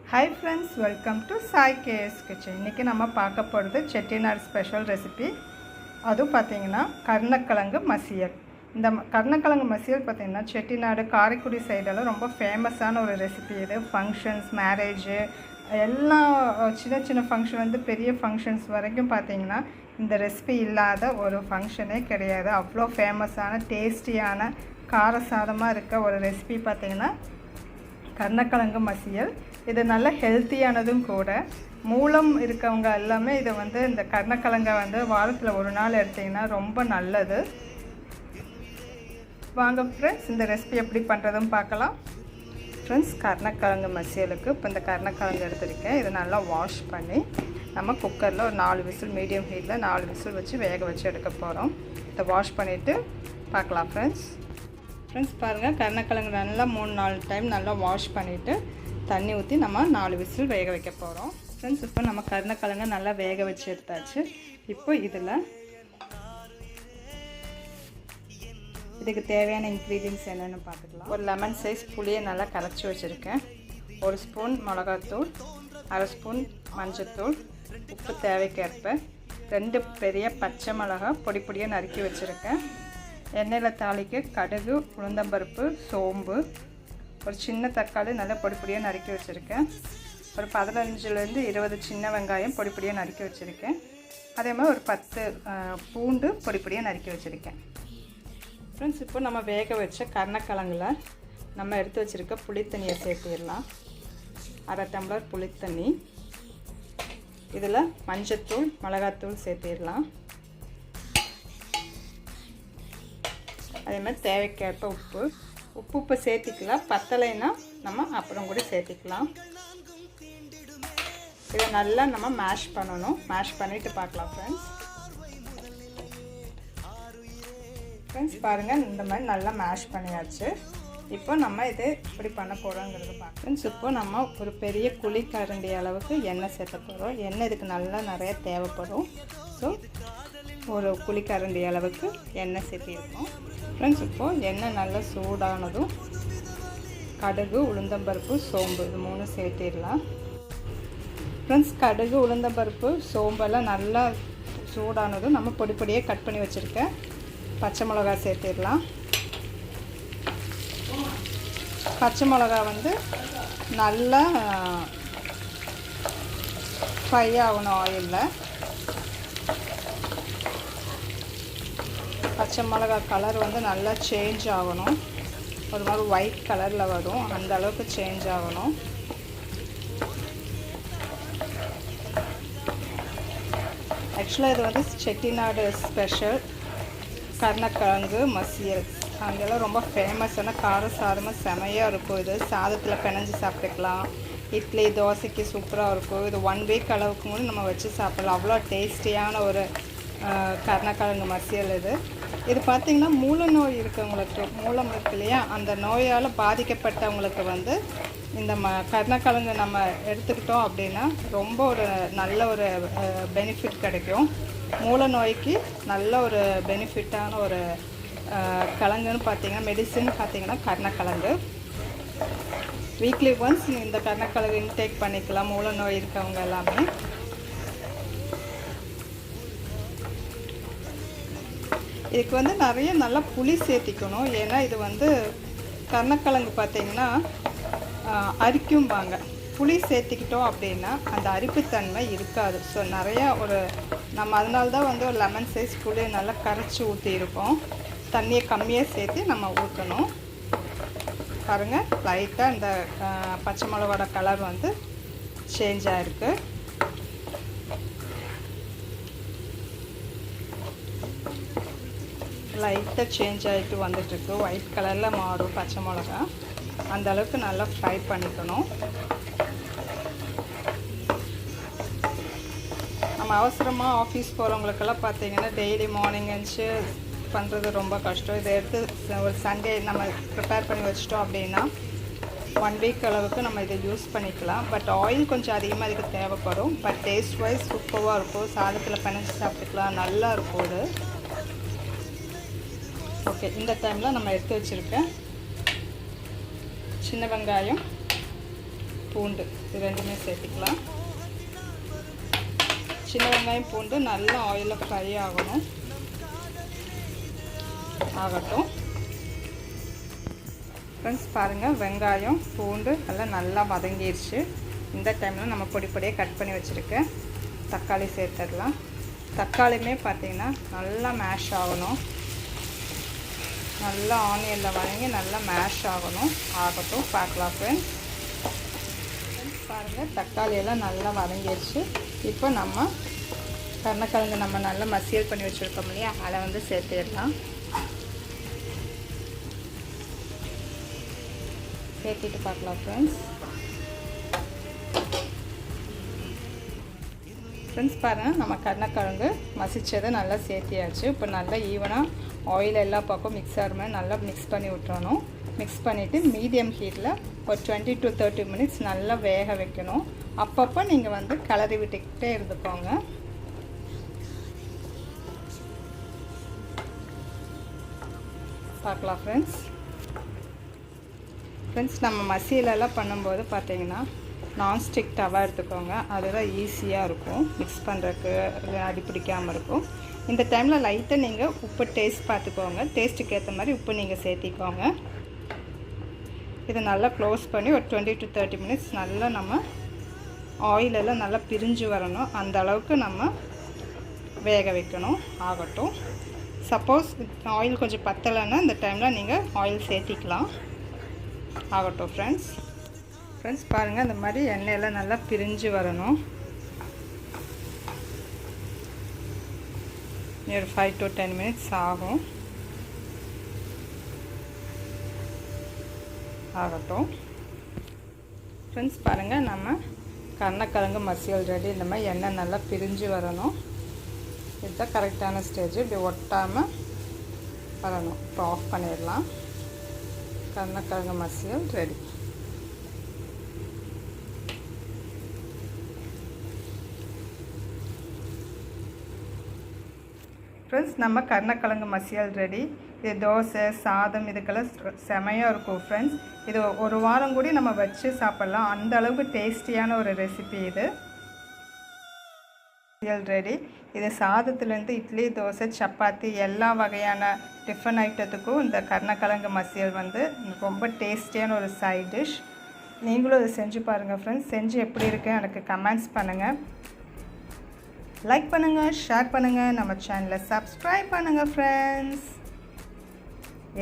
Hi friends, welcome to Sai KS Kitchen. இன்னைக்கு நம்ம பார்க்க போகிறது செட்டிநாடு ஸ்பெஷல் ரெசிபி. அதுவும் பார்த்தீங்கன்னா கருணக்கிழங்கு மசியல். இந்த கருணக்கிழங்கு மசியல் பார்த்தீங்கன்னா செட்டிநாடு காரைக்குடி சைடெல்லாம் ரொம்ப ஃபேமஸான ஒரு ரெசிபி இது. ஃபங்க்ஷன்ஸ், மேரேஜு எல்லா சின்ன சின்ன ஃபங்க்ஷன் வந்து பெரிய ஃபங்க்ஷன்ஸ் வரைக்கும் பார்த்தீங்கன்னா இந்த ரெசிபி இல்லாத ஒரு ஃபங்க்ஷனே கிடையாது. அவ்வளோ ஃபேமஸான டேஸ்டியான காரசாரமாக இருக்க ஒரு ரெசிபி பார்த்தீங்கன்னா கருணக்கிழங்கு மசியல். இது நல்ல ஹெல்த்தியானதும் கூட. மூலம் இருக்கவங்க எல்லாமே இதை வந்து இந்த கருணக்கிழங்கை வந்து வாரத்தில் ஒரு நாள் எடுத்திங்கன்னா ரொம்ப நல்லது. வாங்க ஃப்ரெண்ட்ஸ், இந்த ரெசிபி எப்படி பண்ணுறதுன்னு பார்க்கலாம். ஃப்ரெண்ட்ஸ், கருணக்கிழங்கு மசியலுக்கு இப்போ இந்த கருணக்கிழங்கு எடுத்துருக்கேன். இதை நல்லா வாஷ் பண்ணி நம்ம குக்கரில் ஒரு 4 விசில், மீடியம் ஹீட்டில் 4 விசில் வச்சு வேக வச்சு எடுக்க போகிறோம். இதை வாஷ் பண்ணிவிட்டு பார்க்கலாம் ஃப்ரெண்ட்ஸ். பாருங்கள், கருணக்கிழங்கு நல்லா 3-4 டைம் நல்லா வாஷ் பண்ணிவிட்டு தண்ணி ஊற்றி நம்ம 4 விசில் வேக வைக்க போகிறோம். ஃப்ரெண்ட்ஸ், இப்போ நம்ம கருணக்கிழங்கு நல்லா வேக வச்சு எடுத்தாச்சு. இப்போ இதுக்கு தேவையான இன்க்ரீடியன்ட்ஸ் என்னென்னு பார்த்துக்கலாம். ஒரு லெமன் சைஸ் புளியை நல்லா கரைச்சி வச்சுருக்கேன். 1 ஸ்பூன் மிளகாத்தூள், 1/2 ஸ்பூன் மஞ்சத்தூள், உப்பு தேவைக்கேற்ப, 2 பெரிய பச்சை மிளகாய் பொடி பொடியாக நறுக்கி வச்சுருக்கேன். எண்ணெயில் தாளிக்க கடுகு, உளுந்தம்பருப்பு, சோம்பு, ஒரு சின்ன தக்காளி நல்லா பொடி பொடியாக நறுக்கி வச்சுருக்கேன். ஒரு 15லேருந்து 20 சின்ன வெங்காயம் பொடி பொடியாக நறுக்கி வச்சுருக்கேன். அதே மாதிரி ஒரு 10 பூண்டு பொடி பொடியாக நறுக்கி வச்சுருக்கேன். ஃப்ரெண்ட்ஸ், இப்போ நம்ம வேக வச்ச கருணக்கிழங்குல நம்ம எடுத்து வச்சுருக்க புளித்தண்ணியை சேர்த்திடலாம். 1/2 டம்ளர் புளித்தண்ணி. இதில் மஞ்சத்தூள், மிளகாத்தூள் சேர்த்திடலாம். அதே மாதிரி தேவைக்கேற்ப உப்பு இப்போ சேர்த்திக்கலாம். பத்தலைன்னா நம்ம அப்புறம் கூட சேர்த்திக்கலாம். இதை நல்லா நம்ம மேஷ் பண்ணணும். மேஷ் பண்ணிவிட்டு பார்க்கலாம் ஃப்ரெண்ட்ஸ். பாருங்கள், இந்த மாதிரி நல்லா மேஷ் பண்ணியாச்சு. இப்போ நம்ம இது எப்படி பண்ண போகிறோங்கிறது பார்க்கலாம். ஃப்ரெண்ட்ஸ், இப்போ நம்ம ஒரு பெரிய குழிக்கரண்டி அளவுக்கு எண்ணெய் சேர்த்த போகிறோம். எண்ணெய் இதுக்கு நல்லா நிறைய தேவைப்படும். ஸோ ஒரு குழிக்கரண்டி அளவுக்கு எண்ணெய் சேர்த்திருக்கோம். ஃப்ரெண்ட்ஸ், இப்போது எண்ணெய் நல்லா சூடானதும் கடுகு, உளுந்தம்பருப்பு, சோம்பு இது 3 சேர்த்திடலாம். ஃப்ரெண்ட்ஸ், கடுகு, உளுந்தம்பருப்பு, சோம்பெல்லாம் நல்லா சூடானதும் நம்ம பொடி பொடியாக கட் பண்ணி வச்சுருக்க பச்சை மிளகாய் சேர்த்திடலாம். பச்சை மிளகாய் வந்து நல்லா ஃப்ரை ஆகணும் ஆயிலில். பச்சை மிளகாய் கலர் வந்து நல்லா சேஞ்ச் ஆகணும். ஒரு மாதிரி ஒயிட் கலரில் வரும், அந்த அளவுக்கு சேஞ்ச் ஆகணும். ஆக்சுவலாக இது வந்து செட்டிநாடு ஸ்பெஷல் கருணக்கிழங்கு மசியல். அங்கெல்லாம் ரொம்ப ஃபேமஸான காரசாரமாக செமையாக இருக்கும். இது சாதத்தில் பிணைஞ்சி சாப்பிட்டுக்கலாம். இட்லி, தோசைக்கு சூப்பராக இருக்கும். இது 1 வீக் அளவுக்கு கூட நம்ம வச்சு சாப்பிடலாம். அவ்வளோ டேஸ்டியான ஒரு கருணக்கிழங்கு மசியல் இது பார்த்திங்கன்னா மூல நோய் இருக்கவங்களுக்கு, மூலம் இருக்கு இல்லையா, அந்த நோயால் பாதிக்கப்பட்டவங்களுக்கு வந்து இந்த கருணக்கிழங்கு நம்ம எடுத்துக்கிட்டோம் அப்படின்னா ரொம்ப ஒரு நல்ல ஒரு பெனிஃபிட் கிடைக்கும். மூல நோய்க்கு நல்ல ஒரு பெனிஃபிட்டான ஒரு கிழங்குன்னு பார்த்திங்கன்னா, மெடிசின் பார்த்திங்கன்னா கருணக்கிழங்கு. வீக்லி ஒன்ஸ் இந்த கருணக்கிழங்கு இன்டேக் பண்ணிக்கலாம் மூல நோய் இருக்கவங்க எல்லாமே. இதுக்கு வந்து நிறைய நல்லா புளி சேர்த்திக்கணும். ஏன்னா இது வந்து கருணக்கிழங்கு பார்த்திங்கன்னா அரிக்கும்பாங்க. புளி சேர்த்திக்கிட்டோம் அப்படின்னா அந்த அரிப்புத்தன்மை இருக்காது. ஸோ நிறையா நம்ம அதனால தான் வந்து ஒரு லெமன் சைஸ் புளியை நல்லா கரைச்சி ஊற்றியிருக்கோம். தண்ணியை கம்மியாக சேர்த்து நம்ம ஊற்றணும். பாருங்கள், லைட்டாக இந்த பச்சை மிளகாவோட கலர் வந்து சேஞ்ச் ஆகிருக்கு. லைட்டாக சேஞ்ச் ஆகிட்டு வந்துட்டுருக்கு. ஒயிட் கலரில் மாறும் பச்சை மிளகா. அந்த அளவுக்கு நல்லா ஃப்ரை பண்ணிக்கணும். நம்ம அவசரமாக ஆஃபீஸ் போகிறவங்களுக்கெல்லாம் பார்த்திங்கன்னா டெய்லி மார்னிங் எழுந்துச்சு பண்ணுறது ரொம்ப கஷ்டம். இதை எடுத்து ஒரு சண்டே நம்ம ப்ரிப்பேர் பண்ணி வச்சிட்டோம் அப்படின்னா 1 வீக் அளவுக்கு நம்ம இதை யூஸ் பண்ணிக்கலாம். பட் ஆயில் கொஞ்சம் அதிகமாக இதுக்கு தேவைப்படும். பட் டேஸ்ட் வைஸ் சூப்பராக இருக்கும். சாதத்தில் பிணைஞ்சி சாப்பிட்டுக்கலாம், நல்லா இருக்கும் இது. ஓகே, இந்த டைமில் நம்ம எடுத்து வச்சுருக்க சின்ன வெங்காயம், பூண்டு இது ரெண்டுமே சேர்த்துக்கலாம். சின்ன வெங்காயம் பூண்டு நல்லா ஆயிலில் ஃப்ரை ஆகட்டும். ஃப்ரெண்ட்ஸ் பாருங்கள், வெங்காயம் பூண்டு எல்லாம் நல்லா வதங்கிடுச்சு. இந்த டைமில் நம்ம பொடி பொடியாக கட் பண்ணி வச்சுருக்கேன் தக்காளி சேர்த்துடலாம். தக்காளியுமே பார்த்திங்கன்னா நல்லா மேஷ் ஆகணும். நல்லா ஆனியனில் வதங்கி நல்லா மேஷ் ஆகட்டும். பார்க்கலாம் ஃப்ரெண்ட்ஸ். பாருங்கள், தக்காளியெல்லாம் நல்லா வதங்கிடுச்சு. இப்போ நம்ம கருணக்கிழங்கு நம்ம நல்லா மசியல் பண்ணி வச்சுருக்கோம் இல்லையா, அதை வந்து சேர்த்துடலாம். சேர்த்துட்டு பார்க்கலாம் ஃப்ரெண்ட்ஸ். பாருங்கள், நம்ம கருணக்கிழங்கு மசிச்சதை நல்லா சேர்த்தியாச்சு. இப்போ நல்லா ஈவனாக ஆயில் எல்லா பக்கம் மிக்ஸ் ஆகிற மாதிரி நல்லா மிக்ஸ் பண்ணி விட்டுறணும். மிக்ஸ் பண்ணிவிட்டு மீடியம் ஹீட்டில் ஒரு 20 to 30 minutes நல்லா வேக வைக்கணும். அப்பப்போ நீங்கள் வந்து கிளறி விட்டுக்கிட்டே இருந்துக்கோங்க. பார்க்கலாம் ஃப்ரெண்ட்ஸ். நம்ம மசியலெல்லாம் பண்ணும்போது பார்த்தீங்கன்னா நான்ஸ்டிக் தவா எடுத்துக்கோங்க. அதுதான் ஈஸியாக இருக்கும் மிக்ஸ் பண்ணுறதுக்கு, அடி பிடிக்காமல் இருக்கும். இந்த டைமில் லைட்டாக நீங்கள் உப்பு டேஸ்ட் பார்த்துக்கோங்க. டேஸ்ட்டுக்கு ஏற்ற மாதிரி உப்பு நீங்கள் சேர்த்திக்கோங்க. இதை நல்லா க்ளோஸ் பண்ணி ஒரு 20 to 30 minutes நல்லா நம்ம ஆயிலெல்லாம் நல்லா பிரிஞ்சு வரணும். அந்த அளவுக்கு நம்ம வேக வைக்கணும். ஆகட்டும். சப்போஸ் ஆயில் கொஞ்சம் பத்தலைன்னா இந்த டைமில் நீங்கள் ஆயில் சேர்த்திக்கலாம். ஆகட்டும் ஃப்ரெண்ட்ஸ். பாருங்கள், இந்த மாதிரி எண்ணெயெல்லாம் நல்லா பிரிஞ்சு வரணும். ஒரு 5 to 10 minutes ஆகட்டும் ஃப்ரெண்ட்ஸ். பாருங்கள், நம்ம கருணக்கிழங்கு மசியல் ரெடி. இந்த மாதிரி எண்ணெய் நல்லா பிரிஞ்சு வரணும். இதுதான் கரெக்டான ஸ்டேஜ். இப்படி ஒட்டாமல் வரணும். இப்போ ஆஃப் பண்ணிடலாம். கருணக்கிழங்கு மசியல் ரெடி. ஃப்ரெண்ட்ஸ், நம்ம கருணக்கிழங்கு மசியல் ரெடி. இது தோசை, சாதம் இதுக்கெல்லாம் செமையாக இருக்கும் ஃப்ரெண்ட்ஸ். இது ஒரு வாரம் கூட நம்ம வச்சு சாப்பிட்லாம். அந்த அளவுக்கு டேஸ்டியான ஒரு ரெசிபி இது. மசியல் ரெடி. இது சாதத்துலேருந்து இட்லி, தோசை, சப்பாத்தி எல்லா வகையான டிஃபன் ஐட்டத்துக்கும் இந்த கருணக்கிழங்கு மசியல் வந்து ரொம்ப டேஸ்டியான ஒரு சைட் டிஷ். நீங்களும் இதை செஞ்சு பாருங்கள் ஃப்ரெண்ட்ஸ். செஞ்சு எப்படி இருக்குது எனக்கு கமெண்ட்ஸ் பண்ணுங்கள். லைக் பண்ணுங்கள், ஷேர் பண்ணுங்கள், நம்ம சேனலை சப்ஸ்கிரைப் பண்ணுங்கள் ஃப்ரெண்ட்ஸ்.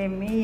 எம்மி